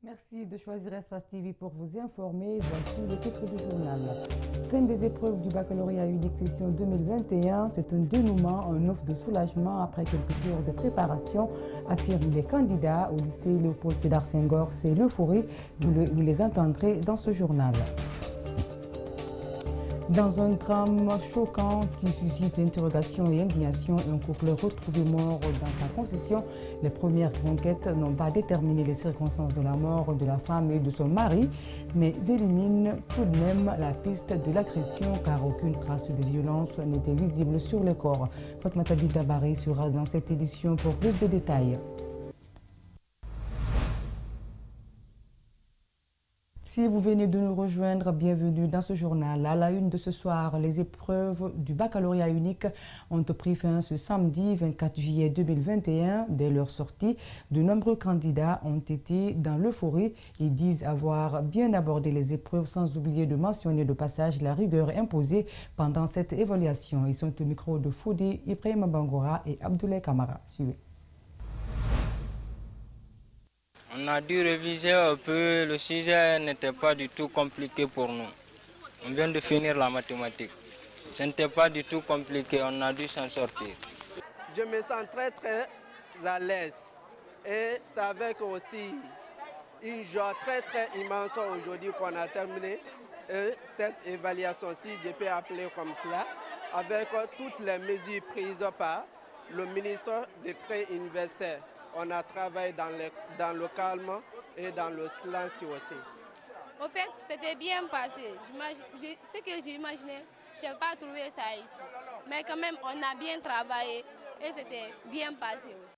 Merci de choisir Espace TV pour vous informer. Voici le titre du journal. Fin des épreuves du baccalauréat unique session 2021. C'est un dénouement, un offre de soulagement après quelques jours de préparation, affirment les candidats au lycée Léopold Sédar Senghor. C'est l'euphorie, vous les entendrez dans ce journal. Dans un drame choquant qui suscite interrogation et indignation, un couple retrouvé mort dans sa concession. Les premières enquêtes n'ont pas déterminé les circonstances de la mort de la femme et de son mari, mais éliminent tout de même la piste de l'agression car aucune trace de violence n'était visible sur le corps. Fatmata Bidabari sera dans cette édition pour plus de détails. Si vous venez de nous rejoindre, bienvenue dans ce journal. À la une de ce soir, les épreuves du baccalauréat unique ont pris fin ce samedi 24 juillet 2021. Dès leur sortie, de nombreux candidats ont été dans l'euphorie. Ils disent avoir bien abordé les épreuves sans oublier de mentionner de passage la rigueur imposée pendant cette évaluation. Ils sont au micro de Foudi, Ibrahim Bangora et Abdoulaye Kamara. Suivez. On a dû réviser un peu, le sujet n'était pas du tout compliqué pour nous. On vient de finir la mathématique. Ce n'était pas du tout compliqué, on a dû s'en sortir. Je me sens très à l'aise et c'est avec aussi une joie très immense aujourd'hui qu'on a terminé cette évaluation, si je peux appeler comme cela, avec toutes les mesures prises par le ministre des Pré-Universitaires. On a travaillé dans le calme et dans le silence aussi. Au fait, c'était bien passé. Ce que j'imaginais, je n'ai pas trouvé ça ici. Mais quand même, on a bien travaillé et c'était bien passé aussi.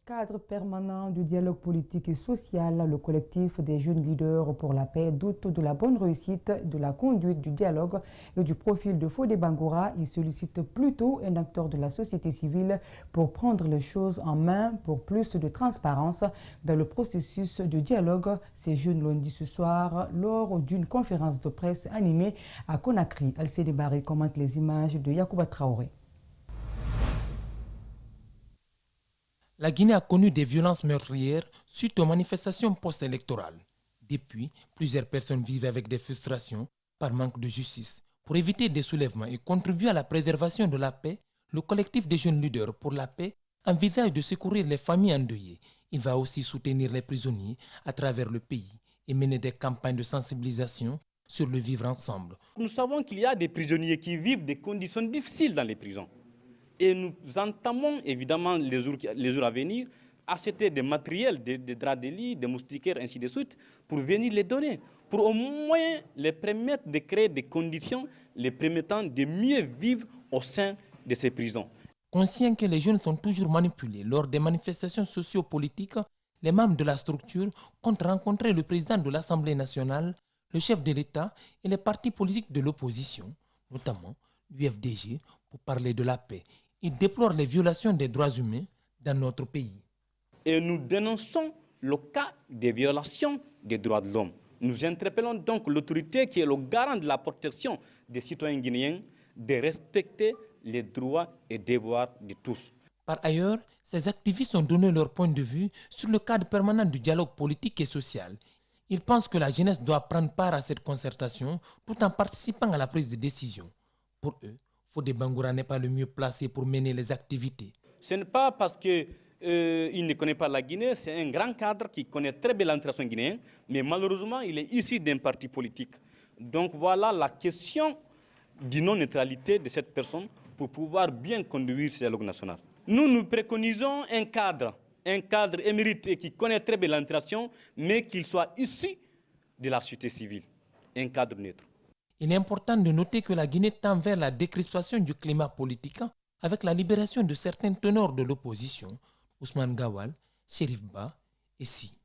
Cadre permanent du dialogue politique et social, le collectif des jeunes leaders pour la paix doute de la bonne réussite de la conduite du dialogue et du profil de Fodé Bangoura. Il sollicite plutôt un acteur de la société civile pour prendre les choses en main pour plus de transparence dans le processus de dialogue. Ces jeunes l'ont dit ce soir lors d'une conférence de presse animée à Conakry. Alcédé Barry commente les images de Yacouba Traoré. La Guinée a connu des violences meurtrières suite aux manifestations post-électorales. Depuis, plusieurs personnes vivent avec des frustrations par manque de justice. Pour éviter des soulèvements et contribuer à la préservation de la paix, le collectif des jeunes leaders pour la paix envisage de secourir les familles endeuillées. Il va aussi soutenir les prisonniers à travers le pays et mener des campagnes de sensibilisation sur le vivre ensemble. Nous savons qu'il y a des prisonniers qui vivent des conditions difficiles dans les prisons. Et nous entamons évidemment les jours à venir à acheter des matériels, des draps de lit, des moustiquaires, ainsi de suite, pour venir les donner, pour au moins les permettre de créer des conditions les permettant de mieux vivre au sein de ces prisons. Conscients que les jeunes sont toujours manipulés lors des manifestations socio-politiques, les membres de la structure comptent rencontrer le président de l'Assemblée nationale, le chef de l'État et les partis politiques de l'opposition, notamment l'UFDG, pour parler de la paix. Ils déplorent les violations des droits humains dans notre pays. Et nous dénonçons le cas des violations des droits de l'homme. Nous interpellons donc l'autorité qui est le garant de la protection des citoyens guinéens de respecter les droits et devoirs de tous. Par ailleurs, ces activistes ont donné leur point de vue sur le cadre permanent du dialogue politique et social. Ils pensent que la jeunesse doit prendre part à cette concertation tout en participant à la prise de décision. Pour eux, Fodé Bangoura n'est pas le mieux placé pour mener les activités. Ce n'est pas parce qu'il ne connaît pas la Guinée, c'est un grand cadre qui connaît très bien l'administration guinéenne, mais malheureusement, il est issu d'un parti politique. Donc voilà la question de non-neutralité de cette personne pour pouvoir bien conduire ce dialogue national. Nous préconisons un cadre émérite et qui connaît très bien l'administration, mais qu'il soit issu de la société civile, un cadre neutre. Il est important de noter que la Guinée tend vers la décrispation du climat politique avec la libération de certains teneurs de l'opposition, Ousmane Gawal, Chérif Ba et Si.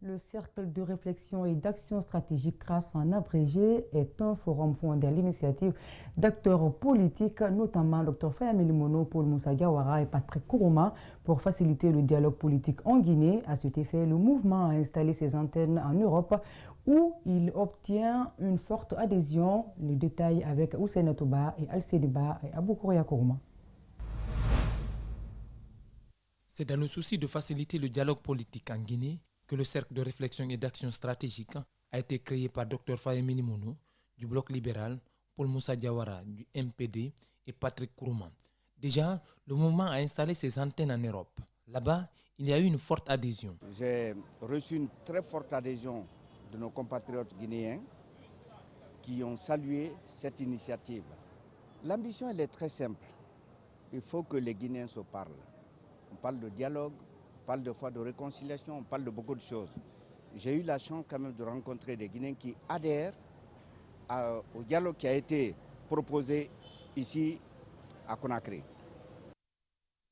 Le Cercle de réflexion et d'action stratégique CRAS en abrégé est un forum fondé à l'initiative d'acteurs politiques, notamment Dr Fayamé Limono, Paul Moussa Diawara et Patrick Kourouma, pour faciliter le dialogue politique en Guinée. À cet effet, le mouvement a installé ses antennes en Europe où il obtient une forte adhésion. Les détails avec Hussein Touba et Alcédiba et Abou Kouria Kourouma. C'est dans le souci de faciliter le dialogue politique en Guinée que le Cercle de réflexion et d'action stratégique a été créé par Dr Fahemini Mono du Bloc libéral, Paul Moussa Diawara du MPD et Patrick Kourouma. Déjà, le mouvement a installé ses antennes en Europe. Là-bas, il y a eu une forte adhésion. J'ai reçu une très forte adhésion de nos compatriotes guinéens qui ont salué cette initiative. L'ambition, elle est très simple. Il faut que les Guinéens se parlent. On parle de dialogue, on parle de fois de réconciliation, on parle de beaucoup de choses. J'ai eu la chance quand même de rencontrer des Guinéens qui adhèrent au dialogue qui a été proposé ici à Conakry.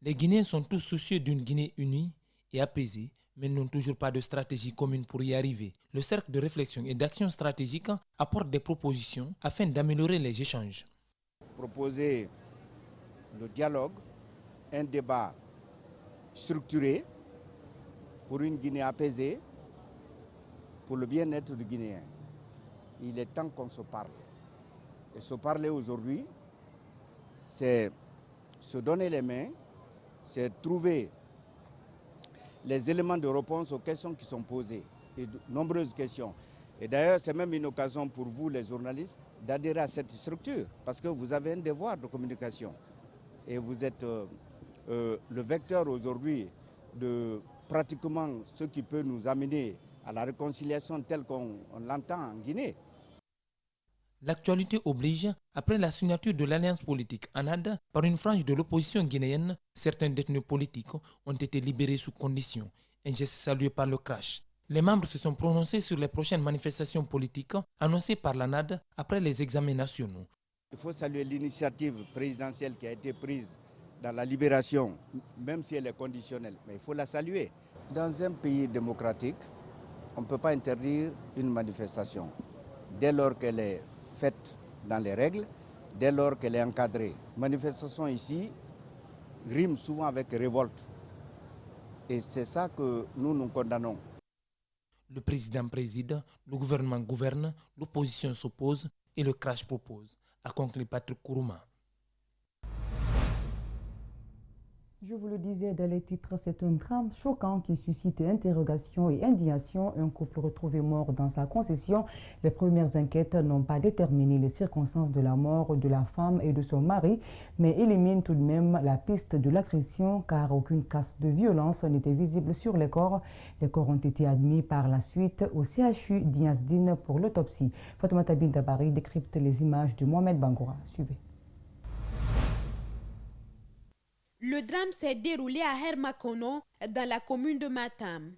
Les Guinéens sont tous soucieux d'une Guinée unie et apaisée, mais n'ont toujours pas de stratégie commune pour y arriver. Le Cercle de réflexion et d'action stratégique apporte des propositions afin d'améliorer les échanges. Proposer le dialogue, un débat structuré pour une Guinée apaisée, pour le bien-être du Guinéen. Il est temps qu'on se parle. Et se parler aujourd'hui, c'est se donner les mains, c'est trouver les éléments de réponse aux questions qui sont posées, et de nombreuses questions. Et d'ailleurs, c'est même une occasion pour vous, les journalistes, d'adhérer à cette structure, parce que vous avez un devoir de communication. Et vous êtes le vecteur aujourd'hui de pratiquement ce qui peut nous amener à la réconciliation telle qu'on l'entend en Guinée. L'actualité oblige, après la signature de l'alliance politique ANAD par une frange de l'opposition guinéenne, certains détenus politiques ont été libérés sous conditions, un geste salué par le CRASH. Les membres se sont prononcés sur les prochaines manifestations politiques annoncées par l'ANAD après les examens nationaux. Il faut saluer l'initiative présidentielle qui a été prise dans la libération, même si elle est conditionnelle, mais il faut la saluer. Dans un pays démocratique, on ne peut pas interdire une manifestation dès lors qu'elle est faite dans les règles, dès lors qu'elle est encadrée. Manifestation ici rime souvent avec révolte. Et c'est ça que nous condamnons. Le président préside, le gouvernement gouverne, l'opposition s'oppose et le CRASH propose, a conclu Patrick Kourouma. Je vous le disais dans les titres, c'est un drame choquant qui suscite interrogation et indignation. Un couple retrouvé mort dans sa concession. Les premières enquêtes n'ont pas déterminé les circonstances de la mort de la femme et de son mari, mais éliminent tout de même la piste de l'agression car aucune trace de violence n'était visible sur les corps. Les corps ont été admis par la suite au CHU d'Ignasdine pour l'autopsie. Fatoumata Bintabari décrypte les images de Mohamed Bangoura. Suivez. Le drame s'est déroulé à Hermakono, dans la commune de Matam.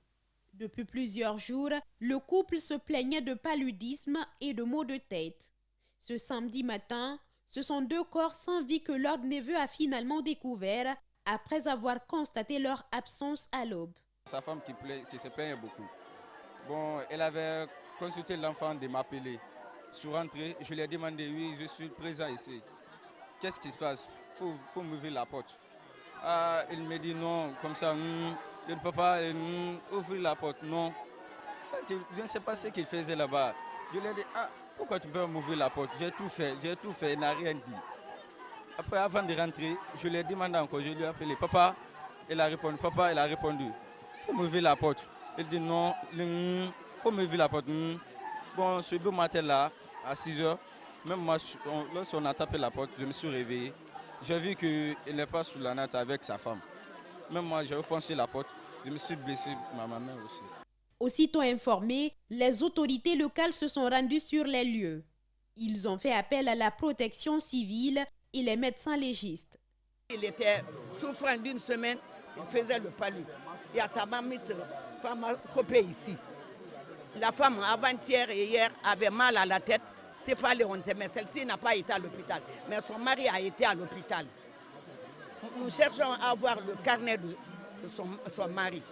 Depuis plusieurs jours, le couple se plaignait de paludisme et de maux de tête. Ce samedi matin, ce sont 2 corps sans vie que leur neveu a finalement découvert après avoir constaté leur absence à l'aube. Sa femme qui se plaignait beaucoup. Bon, elle avait consulté l'enfant de m'appeler. Je suis rentré, je lui ai demandé, oui, je suis présent ici. Qu'est-ce qui se passe? Faut m'ouvrir la porte. Il me dit non, comme ça, je ne peux pas ouvrir la porte, non. Je ne sais pas ce qu'il faisait là-bas. Je lui ai dit, pourquoi tu peux m'ouvrir la porte? J'ai tout fait, il n'a rien dit. Après, avant de rentrer, je lui ai demandé encore, je lui ai appelé, papa, il a répondu, il faut m'ouvrir la porte. Il dit non, il faut m'ouvrir la porte. Bon, ce beau matin là, à 6 h, même moi, lorsqu'on a tapé la porte, je me suis réveillé. J'ai vu qu'il n'est pas sous la natte avec sa femme. Même moi, j'ai foncé la porte. Je me suis blessé, ma maman aussi. Aussitôt informés, les autorités locales se sont rendues sur les lieux. Ils ont fait appel à la protection civile et les médecins légistes. Il était souffrant d'une semaine, il faisait le palud. Il y a sa mamite pharmacopée ici. La femme, avant-hier et hier, avait mal à la tête. Céphalée, on sait, mais celle-ci n'a pas été à l'hôpital. Mais son mari a été à l'hôpital. Nous cherchons à avoir le carnet de son mari.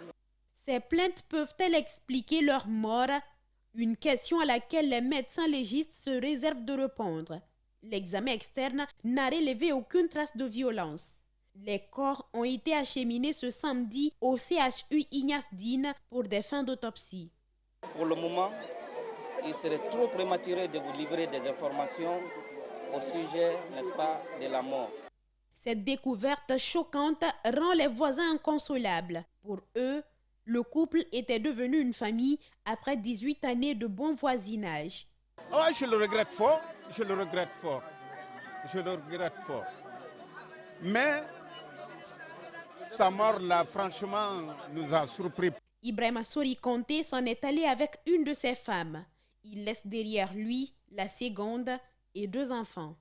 Ces plaintes peuvent-elles expliquer leur mort? Une question à laquelle les médecins légistes se réservent de répondre. L'examen externe n'a révélé aucune trace de violence. Les corps ont été acheminés ce samedi au CHU Ignasdine pour des fins d'autopsie. Pour le moment, il serait trop prématuré de vous livrer des informations au sujet, n'est-ce pas, de la mort. Cette découverte choquante rend les voisins inconsolables. Pour eux, le couple était devenu une famille après 18 années de bon voisinage. Oh, je le regrette fort, je le regrette fort, je le regrette fort. Mais sa mort là, franchement, nous a surpris. Ibrahima Sori Conté s'en est allé avec une de ses femmes. Il laisse derrière lui la seconde et 2 enfants.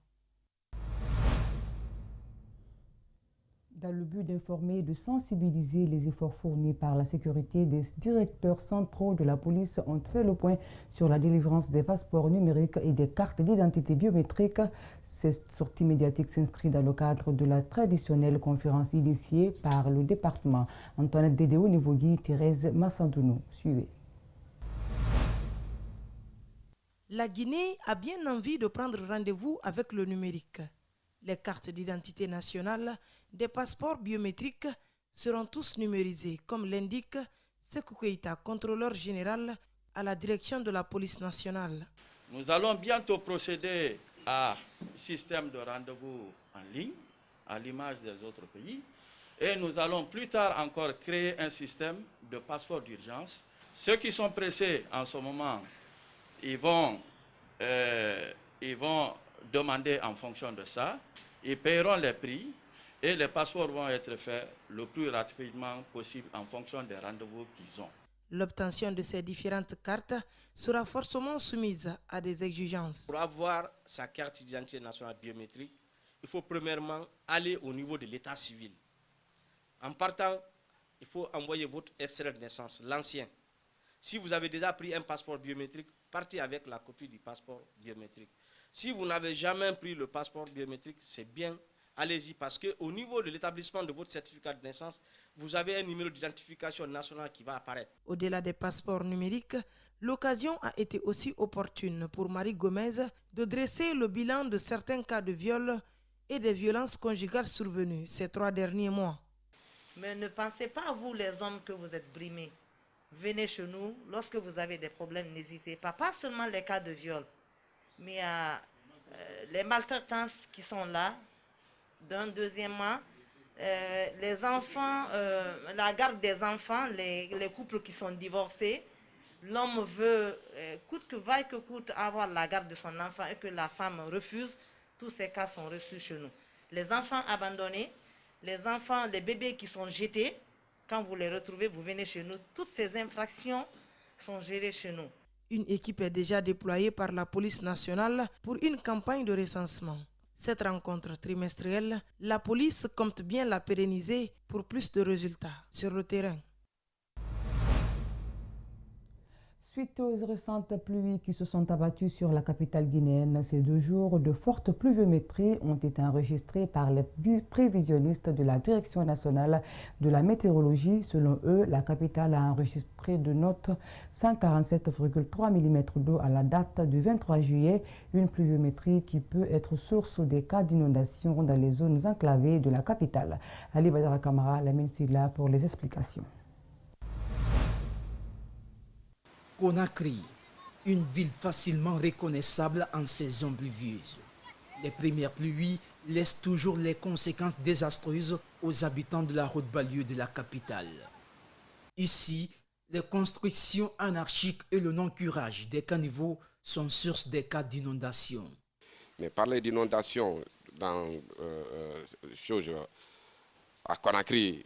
Dans le but d'informer et de sensibiliser, les efforts fournis par la sécurité, des directeurs centraux de la police ont fait le point sur la délivrance des passeports numériques et des cartes d'identité biométriques. Cette sortie médiatique s'inscrit dans le cadre de la traditionnelle conférence initiée par le département. Antoinette Dédéo Nivogui, Thérèse Massandounou. Suivez. La Guinée a bien envie de prendre rendez-vous avec le numérique. Les cartes d'identité nationale, des passeports biométriques seront tous numérisés, comme l'indique Sékou Keïta, contrôleur général à la direction de la police nationale. Nous allons bientôt procéder à un système de rendez-vous en ligne, à l'image des autres pays. Et nous allons plus tard encore créer un système de passeport d'urgence. Ceux qui sont pressés en ce moment, ils vont demander en fonction de ça. Ils paieront les prix et les passeports vont être faits le plus rapidement possible en fonction des rendez-vous qu'ils ont. L'obtention de ces différentes cartes sera forcément soumise à des exigences. Pour avoir sa carte d'identité nationale biométrique, il faut premièrement aller au niveau de l'état civil. En partant, il faut envoyer votre extrait de naissance, l'ancien. Si vous avez déjà pris un passeport biométrique, partez avec la copie du passeport biométrique. Si vous n'avez jamais pris le passeport biométrique, c'est bien, allez-y, parce qu'au niveau de l'établissement de votre certificat de naissance, vous avez un numéro d'identification nationale qui va apparaître. Au-delà des passeports numériques, l'occasion a été aussi opportune pour Marie Gomez de dresser le bilan de certains cas de viol et des violences conjugales survenues ces 3 derniers mois. Mais ne pensez pas, vous les hommes, que vous êtes brimés. Venez chez nous, lorsque vous avez des problèmes, n'hésitez pas. Pas seulement les cas de viol, mais les maltraitances qui sont là. Deuxièmement, les enfants, la garde des enfants, les couples qui sont divorcés. L'homme veut, coûte que vaille que coûte, avoir la garde de son enfant et que la femme refuse. Tous ces cas sont reçus chez nous. Les enfants abandonnés, les bébés qui sont jetés, quand vous les retrouvez, vous venez chez nous. Toutes ces infractions sont gérées chez nous. Une équipe est déjà déployée par la police nationale pour une campagne de recensement. Cette rencontre trimestrielle, la police compte bien la pérenniser pour plus de résultats sur le terrain. Suite aux récentes pluies qui se sont abattues sur la capitale guinéenne, ces 2 jours de fortes pluviométries ont été enregistrés par les prévisionnistes de la Direction nationale de la météorologie. Selon eux, la capitale a enregistré de notes 147,3 mm d'eau à la date du 23 juillet, une pluviométrie qui peut être source des cas d'inondation dans les zones enclavées de la capitale. Ali Badara Kamara, Lamine Silla pour les explications. Conakry, une ville facilement reconnaissable en saison pluvieuse. Les premières pluies laissent toujours les conséquences désastreuses aux habitants de la haute banlieue de la capitale. Ici, les constructions anarchiques et le non-curage des caniveaux sont source des cas d'inondation. Mais parler d'inondation à Conakry,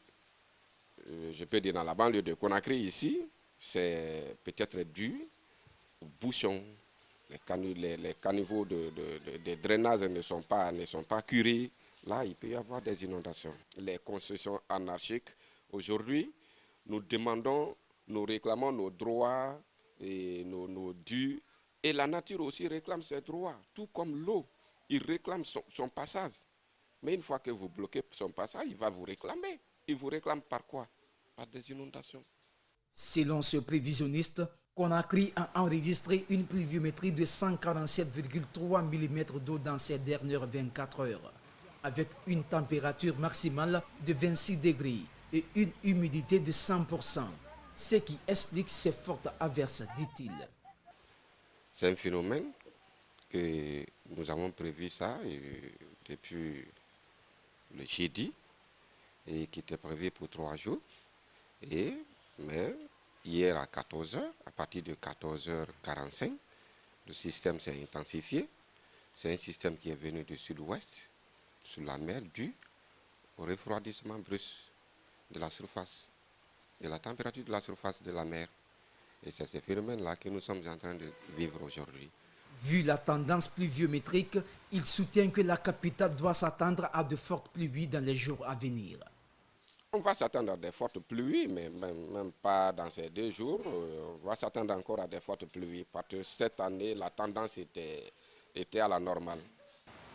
je peux dire dans la banlieue de Conakry ici, c'est peut-être dû aux bouchons. Les caniveaux de drainage ne sont pas curés. Là, il peut y avoir des inondations. Les constructions anarchiques, aujourd'hui, nous demandons, nous réclamons nos droits et nos dus. Et la nature aussi réclame ses droits, tout comme l'eau. Il réclame son passage. Mais une fois que vous bloquez son passage, il va vous réclamer. Il vous réclame par quoi? Par des inondations. Selon ce prévisionniste, Conakry a enregistré une pluviométrie de 147,3 mm d'eau dans ces dernières 24 heures, avec une température maximale de 26 degrés et une humidité de 100%, ce qui explique ces fortes averses, dit-il. C'est un phénomène que nous avons prévu ça depuis le jeudi, et qui était prévu pour 3 jours. Mais hier à 14h, à partir de 14h45, le système s'est intensifié. C'est un système qui est venu du sud-ouest, sur la mer, dû au refroidissement brusque de la surface, de la température de la surface de la mer. Et c'est ce phénomène-là que nous sommes en train de vivre aujourd'hui. Vu la tendance pluviométrique, il soutient que la capitale doit s'attendre à de fortes pluies dans les jours à venir. On va s'attendre à des fortes pluies, mais même pas dans ces 2 jours. On va s'attendre encore à des fortes pluies, parce que cette année, la tendance était à la normale.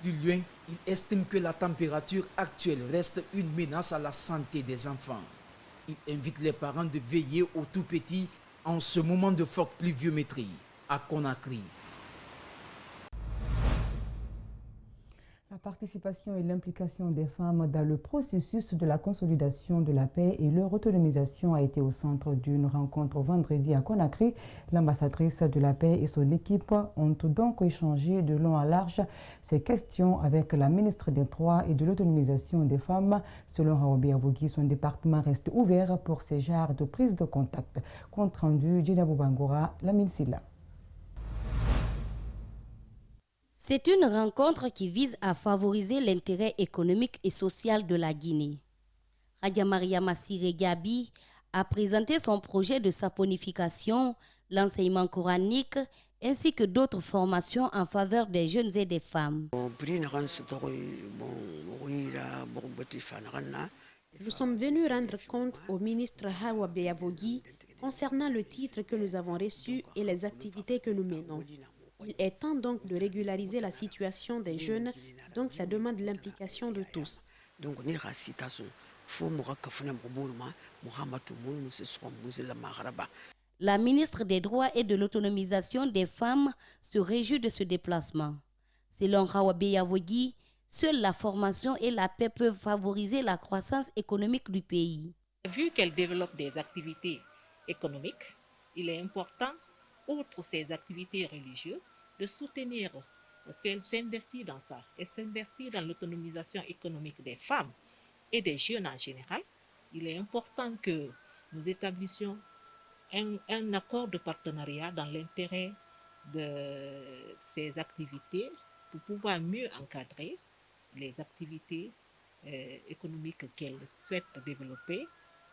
Du loin, il estime que la température actuelle reste une menace à la santé des enfants. Il invite les parents de veiller aux tout petits en ce moment de forte pluviométrie à Conakry. La participation et l'implication des femmes dans le processus de la consolidation de la paix et leur autonomisation a été au centre d'une rencontre vendredi à Conakry. L'ambassadrice de la paix et son équipe ont donc échangé de long en large ces questions avec la ministre des Droits et de l'autonomisation des femmes. Selon Hawabe Avogui, son département reste ouvert pour ces genres de prise de contact. Compte rendu, Djinabou Bangora, Lamine Silla. C'est une rencontre qui vise à favoriser l'intérêt économique et social de la Guinée. Radia Maria Massire Gabi a présenté son projet de saponification, l'enseignement coranique ainsi que d'autres formations en faveur des jeunes et des femmes. Nous sommes venus rendre compte au ministre Hawabe Avogui concernant le titre que nous avons reçu et les activités que nous menons. Il est temps donc de régulariser la situation des jeunes, donc ça demande l'implication de tous. La ministre des Droits et de l'autonomisation des femmes se réjouit de ce déplacement. Selon Hawabe Avogui, seule la formation et la paix peuvent favoriser la croissance économique du pays. Vu qu'elle développe des activités économiques, il est important, outre ces activités religieuses, de soutenir, parce qu'elle s'investit dans ça, elle s'investit dans l'autonomisation économique des femmes et des jeunes en général. Il est important que nous établissions un accord de partenariat dans l'intérêt de ces activités pour pouvoir mieux encadrer les activités économiques qu'elle souhaite développer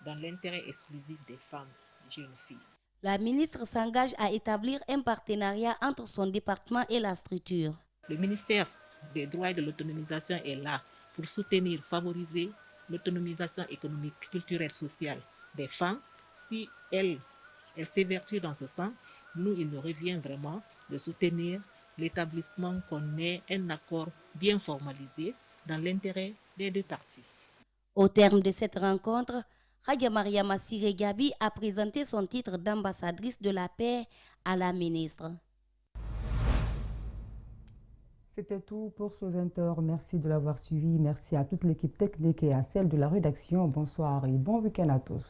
dans l'intérêt exclusif des femmes et jeunes filles. La ministre s'engage à établir un partenariat entre son département et la structure. Le ministère des Droits et de l'autonomisation est là pour soutenir, favoriser l'autonomisation économique, culturelle, sociale des femmes. Si elle s'évertue dans ce sens, nous, il nous revient vraiment de soutenir l'établissement qu'on ait un accord bien formalisé dans l'intérêt des 2 parties. Au terme de cette rencontre, Radia Maria Massire Gabi a présenté son titre d'ambassadrice de la paix à la ministre. C'était tout pour ce 20h. Merci de l'avoir suivi. Merci à toute l'équipe technique et à celle de la rédaction. Bonsoir et bon week-end à tous.